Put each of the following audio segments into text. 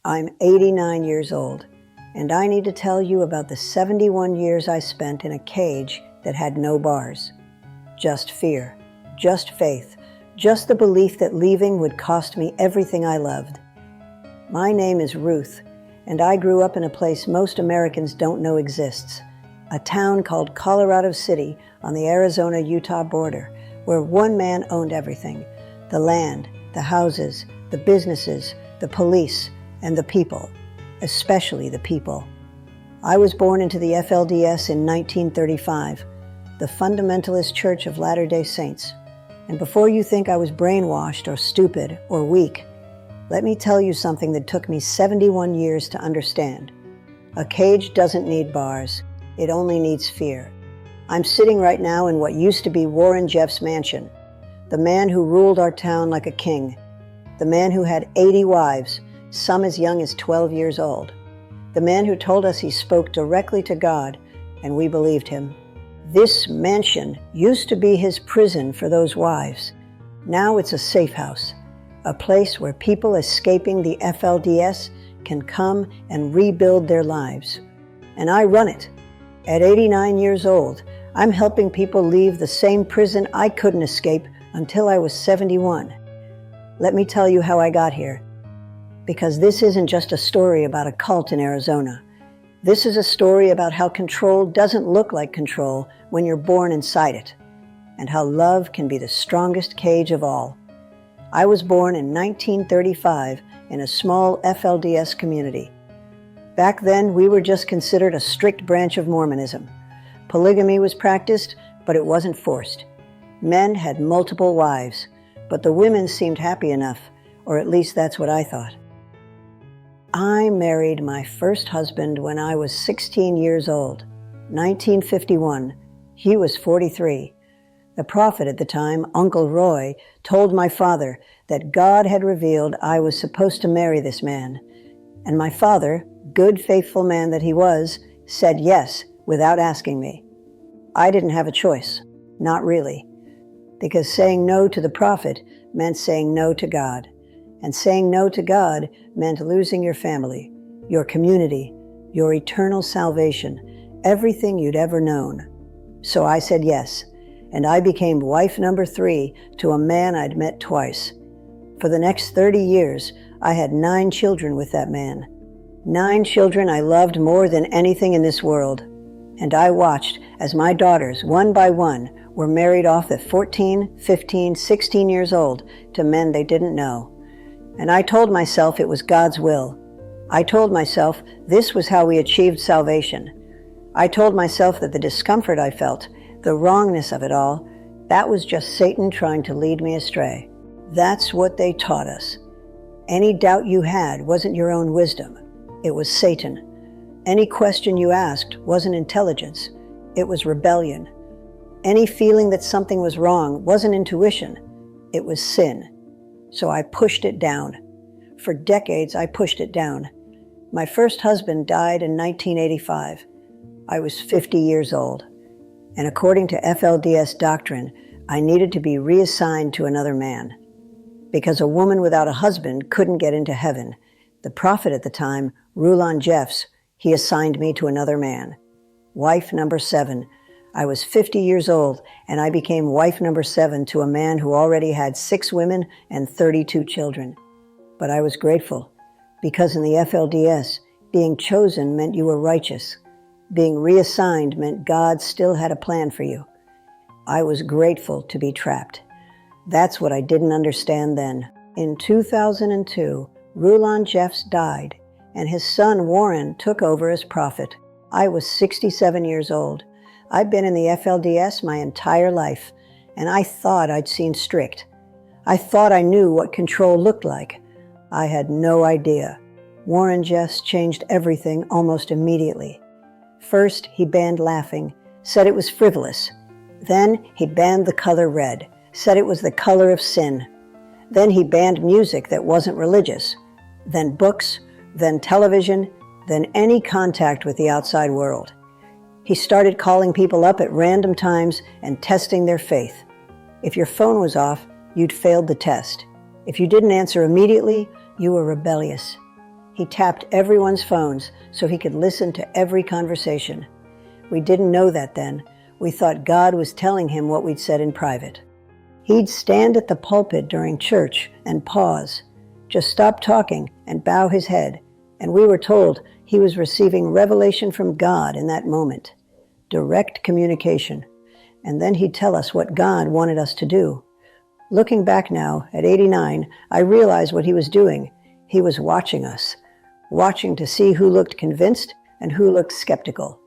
I'm 89 years old, and I need to tell you about the 71 years I spent in a cage that had no bars. Just fear, just faith, just the belief that leaving would cost me everything I loved. My name is Ruth, and I grew up in a place most Americans don't know exists, a town called Colorado City on the Arizona-Utah border, where one man owned everything: the land, the houses, the businesses, the police, and the people, especially the people. I was born into the FLDS in 1935, the Fundamentalist Church of Latter-day Saints. And before you think I was brainwashed or stupid or weak, let me tell you something that took me 71 years to understand. A cage doesn't need bars. It only needs fear. I'm sitting right now in what used to be Warren Jeff's mansion, the man who ruled our town like a king, the man who had 80 wives, some as young as 12 years old, the man who told us he spoke directly to God, and we believed him. This mansion used to be his prison for those wives. Now it's a safe house, a place where people escaping the FLDS can come and rebuild their lives. And I run it. At 89 years old, I'm helping people leave the same prison I couldn't escape until I was 71. Let me tell you how I got here. Because this isn't just a story about a cult in Arizona. This is a story about how control doesn't look like control when you're born inside it, and how love can be the strongest cage of all. I was born in 1935 in a small FLDS community. Back then, we were just considered a strict branch of Mormonism. Polygamy was practiced, but it wasn't forced. Men had multiple wives, but the women seemed happy enough, or at least that's what I thought. I married my first husband when I was 16 years old, 1951. He was 43. The prophet at the time, Uncle Roy, told my father that God had revealed I was supposed to marry this man. And my father, good, faithful man that he was, said yes without asking me. I didn't have a choice, not really, because saying no to the prophet meant saying no to God. And saying no to God meant losing your family, your community, your eternal salvation, everything you'd ever known. So I said yes, and I became wife number 3 to a man I'd met twice. For the next 30 years, I had 9 children with that man. 9 children I loved more than anything in this world. And I watched as my daughters, one by one, were married off at 14, 15, 16 years old to men they didn't know. And I told myself it was God's will. I told myself this was how we achieved salvation. I told myself that the discomfort I felt, the wrongness of it all, that was just Satan trying to lead me astray. That's what they taught us. Any doubt you had wasn't your own wisdom. It was Satan. Any question you asked wasn't intelligence. It was rebellion. Any feeling that something was wrong wasn't intuition. It was sin. So I pushed it down. For decades, I pushed it down. My first husband died in 1985. I was 50 years old. And according to FLDS doctrine, I needed to be reassigned to another man. Because a woman without a husband couldn't get into heaven. The prophet at the time, Warren Jeffs, he assigned me to another man. Wife number 7. I was 50 years old, and I became wife number 7 to a man who already had 6 women and 32 children. But I was grateful, because in the FLDS, being chosen meant you were righteous. Being reassigned meant God still had a plan for you. I was grateful to be trapped. That's what I didn't understand then. In 2002, Warren Jeffs died, and his son Warren took over as prophet. I was 67 years old. I've been in the FLDS my entire life, and I thought I'd seen strict. I thought I knew what control looked like. I had no idea. Warren Jeffs changed everything almost immediately. First, he banned laughing, said it was frivolous. Then, he banned the color red, said it was the color of sin. Then he banned music that wasn't religious. Then books, then television, then any contact with the outside world. He started calling people up at random times and testing their faith. If your phone was off, you'd failed the test. If you didn't answer immediately, you were rebellious. He tapped everyone's phones so he could listen to every conversation. We didn't know that then. We thought God was telling him what we'd said in private. He'd stand at the pulpit during church and pause, just stop talking and bow his head, and we were told he was receiving revelation from God in that moment. Direct communication. And then he'd tell us what God wanted us to do. Looking back now, at 89, I realized what he was doing. He was watching us, watching to see who looked convinced and who looked skeptical.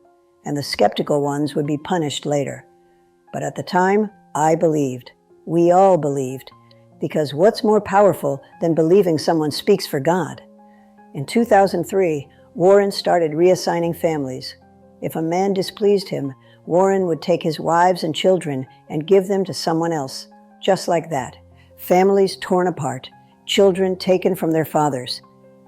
And the skeptical ones would be punished later. But at the time, I believed. We all believed. Because what's more powerful than believing someone speaks for God? In 2003, Warren started reassigning families. If a man displeased him, Warren would take his wives and children and give them to someone else. Just like that. Families torn apart, children taken from their fathers.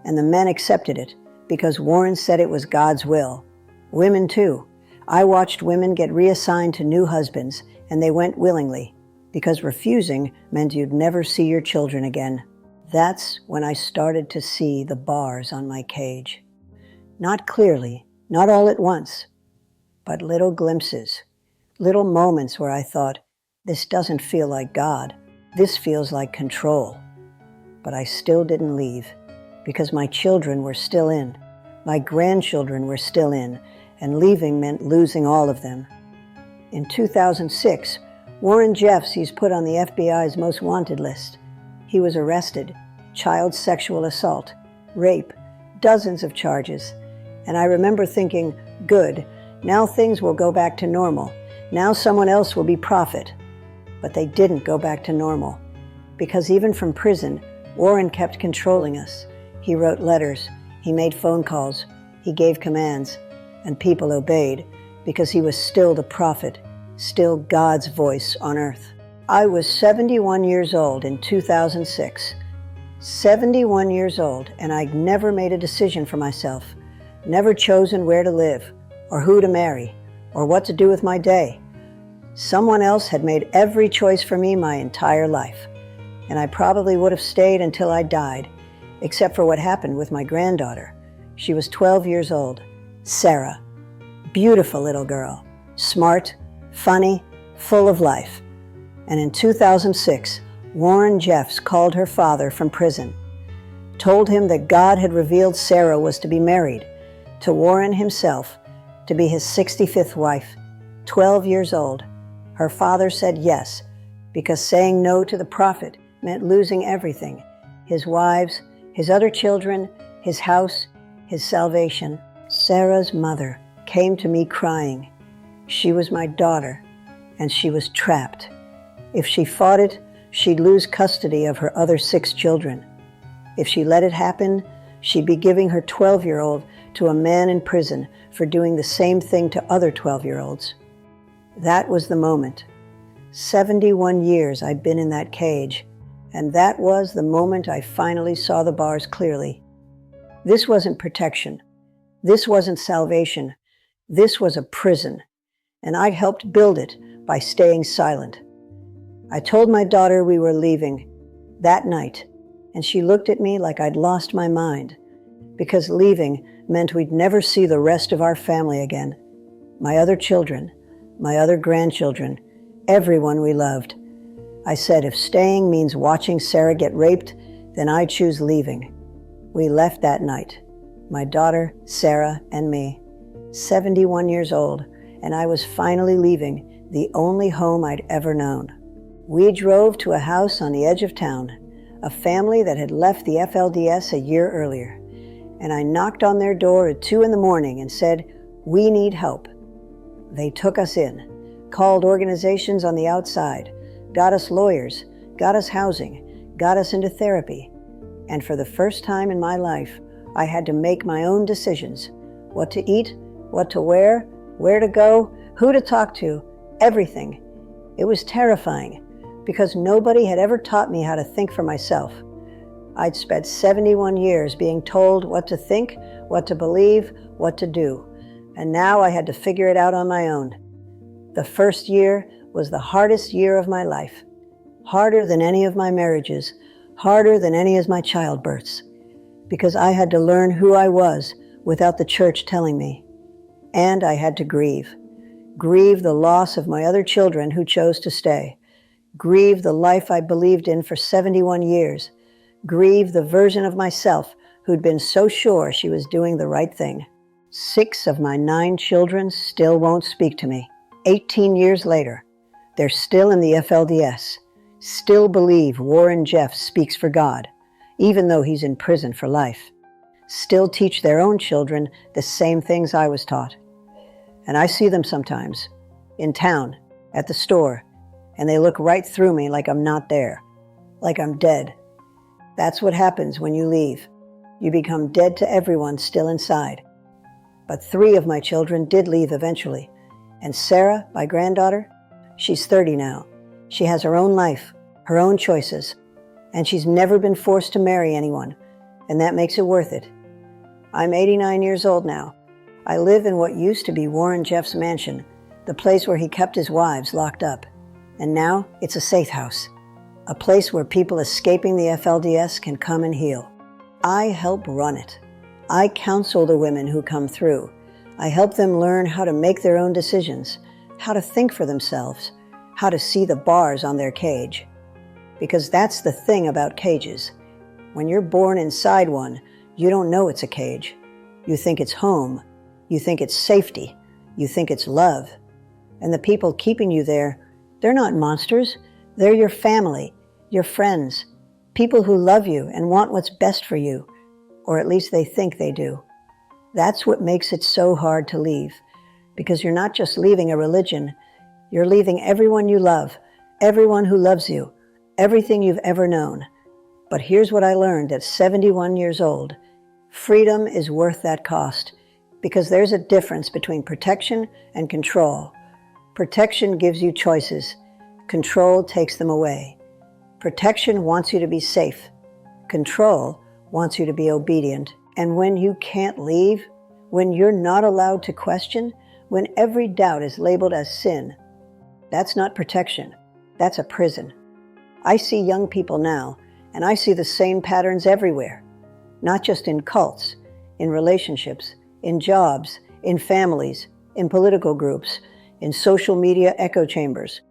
And the men accepted it because Warren said it was God's will. Women too. I watched women get reassigned to new husbands, and they went willingly, because refusing meant you'd never see your children again. That's when I started to see the bars on my cage. Not clearly, not all at once, but little glimpses, little moments where I thought, this doesn't feel like God. This feels like control. But I still didn't leave, because my children were still in. My grandchildren were still in, and leaving meant losing all of them. In 2006, Warren Jeffs is put on the FBI's most wanted list. He was arrested, child sexual assault, rape, dozens of charges. And I remember thinking, good, now things will go back to normal. Now someone else will be prophet. But they didn't go back to normal. Because even from prison, Warren kept controlling us. He wrote letters, he made phone calls, he gave commands, and people obeyed because he was still the prophet, still God's voice on earth. I was 71 years old in 2006. 71 years old, and I'd never made a decision for myself, never chosen where to live, or who to marry, or what to do with my day. Someone else had made every choice for me my entire life, and I probably would have stayed until I died, except for what happened with my granddaughter. She was 12 years old, Sarah. Beautiful little girl, smart, funny, full of life. And in 2006, Warren Jeffs called her father from prison, told him that God had revealed Sarah was to be married to Warren himself, to be his 65th wife, 12 years old. Her father said yes, because saying no to the prophet meant losing everything, his wives, his other children, his house, his salvation. Sarah's mother came to me crying. She was my daughter, and she was trapped. If she fought it, she'd lose custody of her other 6 children. If she let it happen, she'd be giving her 12-year-old to a man in prison for doing the same thing to other 12-year-olds. That was the moment. 71 years I'd been in that cage, and that was the moment I finally saw the bars clearly. This wasn't protection. This wasn't salvation. This was a prison, and I helped build it by staying silent. I told my daughter we were leaving that night, and she looked at me like I'd lost my mind, because leaving meant we'd never see the rest of our family again. My other children, my other grandchildren, everyone we loved. I said if staying means watching Sarah get raped, then I choose leaving. We left that night, my daughter, Sarah, and me, 71 years old, and I was finally leaving the only home I'd ever known. We drove to a house on the edge of town, a family that had left the FLDS a year earlier, and I knocked on their door at 2 a.m. and said, "We need help." They took us in, called organizations on the outside, got us lawyers, got us housing, got us into therapy, and for the first time in my life, I had to make my own decisions. What to eat, what to wear, where to go, who to talk to, everything. It was terrifying, because nobody had ever taught me how to think for myself. I'd spent 71 years being told what to think, what to believe, what to do, and now I had to figure it out on my own. The first year was the hardest year of my life, harder than any of my marriages, harder than any of my childbirths, because I had to learn who I was without the church telling me. And I had to grieve. Grieve the loss of my other children who chose to stay. Grieve the life I believed in for 71 years. Grieve the version of myself who'd been so sure she was doing the right thing. 6 of my 9 children still won't speak to me. 18 years later, they're still in the FLDS, still believe Warren Jeffs speaks for God, even though he's in prison for life. Still teach their own children the same things I was taught. And I see them sometimes, in town, at the store, and they look right through me like I'm not there, like I'm dead. That's what happens when you leave. You become dead to everyone still inside. But 3 of my children did leave eventually. And Sarah, my granddaughter, she's 30 now. She has her own life, her own choices, and she's never been forced to marry anyone, and that makes it worth it. I'm 89 years old now. I live in what used to be Warren Jeffs' mansion, the place where he kept his wives locked up. And now it's a safe house, a place where people escaping the FLDS can come and heal. I help run it. I counsel the women who come through. I help them learn how to make their own decisions, how to think for themselves, how to see the bars on their cage. Because that's the thing about cages. When you're born inside one, you don't know it's a cage. You think it's home. You think it's safety. You think it's love. And the people keeping you there, they're not monsters. They're your family, your friends, people who love you and want what's best for you, or at least they think they do. That's what makes it so hard to leave, because you're not just leaving a religion, you're leaving everyone you love, everyone who loves you, everything you've ever known. But here's what I learned at 71 years old. Freedom is worth that cost, because there's a difference between protection and control. Protection gives you choices. Control takes them away. Protection wants you to be safe. Control wants you to be obedient. And when you can't leave, when you're not allowed to question, when every doubt is labeled as sin, that's not protection. That's a prison. I see young people now, and I see the same patterns everywhere. Not just in cults, in relationships, in jobs, in families, in political groups, in social media echo chambers.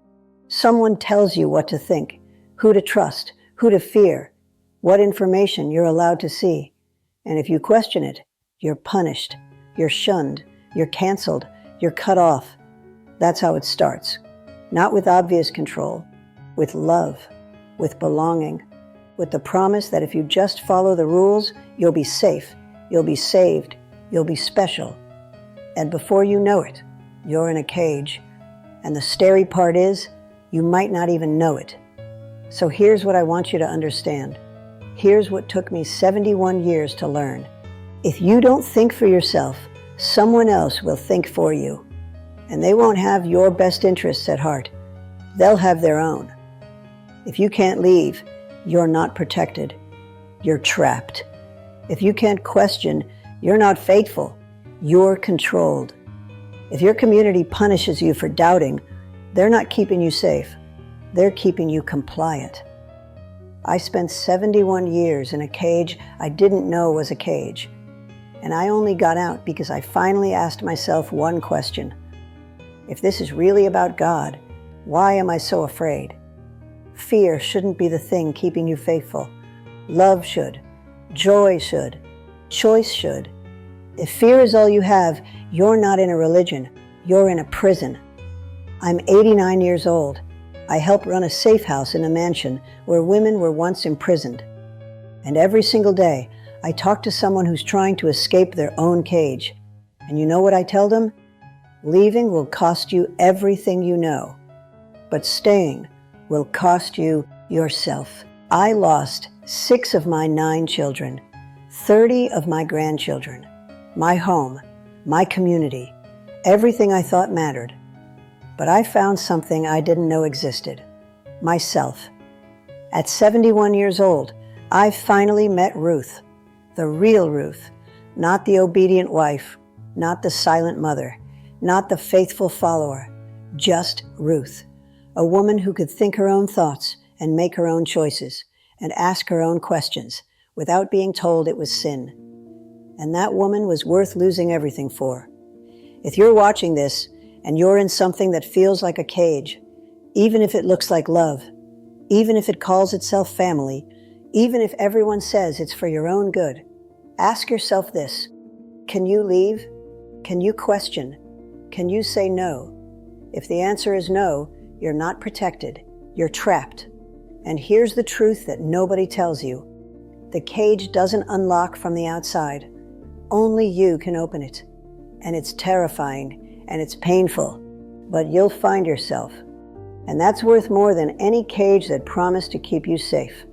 Someone tells you what to think, who to trust, who to fear, what information you're allowed to see. And if you question it, you're punished, you're shunned, you're canceled, you're cut off. That's how it starts. Not with obvious control, with love, with belonging, with the promise that if you just follow the rules, you'll be safe, you'll be saved, you'll be special. And before you know it, you're in a cage. And the scary part is, you might not even know it. So here's what I want you to understand. Here's what took me 71 years to learn. If you don't think for yourself, someone else will think for you. And they won't have your best interests at heart. They'll have their own. If you can't leave, you're not protected. You're trapped. If you can't question, you're not faithful. You're controlled. If your community punishes you for doubting, they're not keeping you safe. They're keeping you compliant. I spent 71 years in a cage I didn't know was a cage. And I only got out because I finally asked myself one question. If this is really about God, why am I so afraid? Fear shouldn't be the thing keeping you faithful. Love should. Joy should. Choice should. If fear is all you have, you're not in a religion. You're in a prison. I'm 89 years old. I help run a safe house in a mansion where women were once imprisoned. And every single day, I talk to someone who's trying to escape their own cage. And you know what I tell them? Leaving will cost you everything you know. But staying will cost you yourself. I lost 6 of my 9 children, 30 of my grandchildren, my home, my community, everything I thought mattered. But I found something I didn't know existed, myself. At 71 years old, I finally met Ruth, the real Ruth, not the obedient wife, not the silent mother, not the faithful follower, just Ruth, a woman who could think her own thoughts and make her own choices and ask her own questions without being told it was sin. And that woman was worth losing everything for. If you're watching this and you're in something that feels like a cage, even if it looks like love, even if it calls itself family, even if everyone says it's for your own good, ask yourself this: can you leave? Can you question? Can you say no? If the answer is no, you're not protected. You're trapped. And here's the truth that nobody tells you. The cage doesn't unlock from the outside. Only you can open it. And it's terrifying and it's painful, but you'll find yourself. And that's worth more than any cage that promised to keep you safe.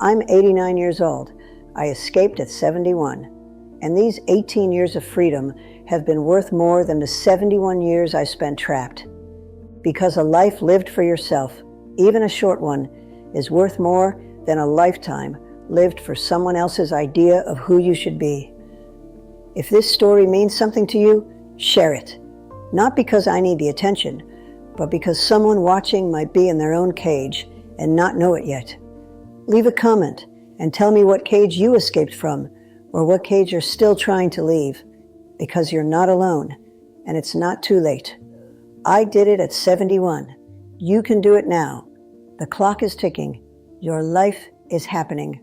I'm 89 years old. I escaped at 71. And these 18 years of freedom have been worth more than the 71 years I spent trapped. Because a life lived for yourself, even a short one, is worth more than a lifetime lived for someone else's idea of who you should be. If this story means something to you, share it. Not because I need the attention, but because someone watching might be in their own cage and not know it yet. Leave a comment and tell me what cage you escaped from, or what cage you're still trying to leave, because you're not alone, and it's not too late. I did it at 71. You can do it now. The clock is ticking. Your life is happening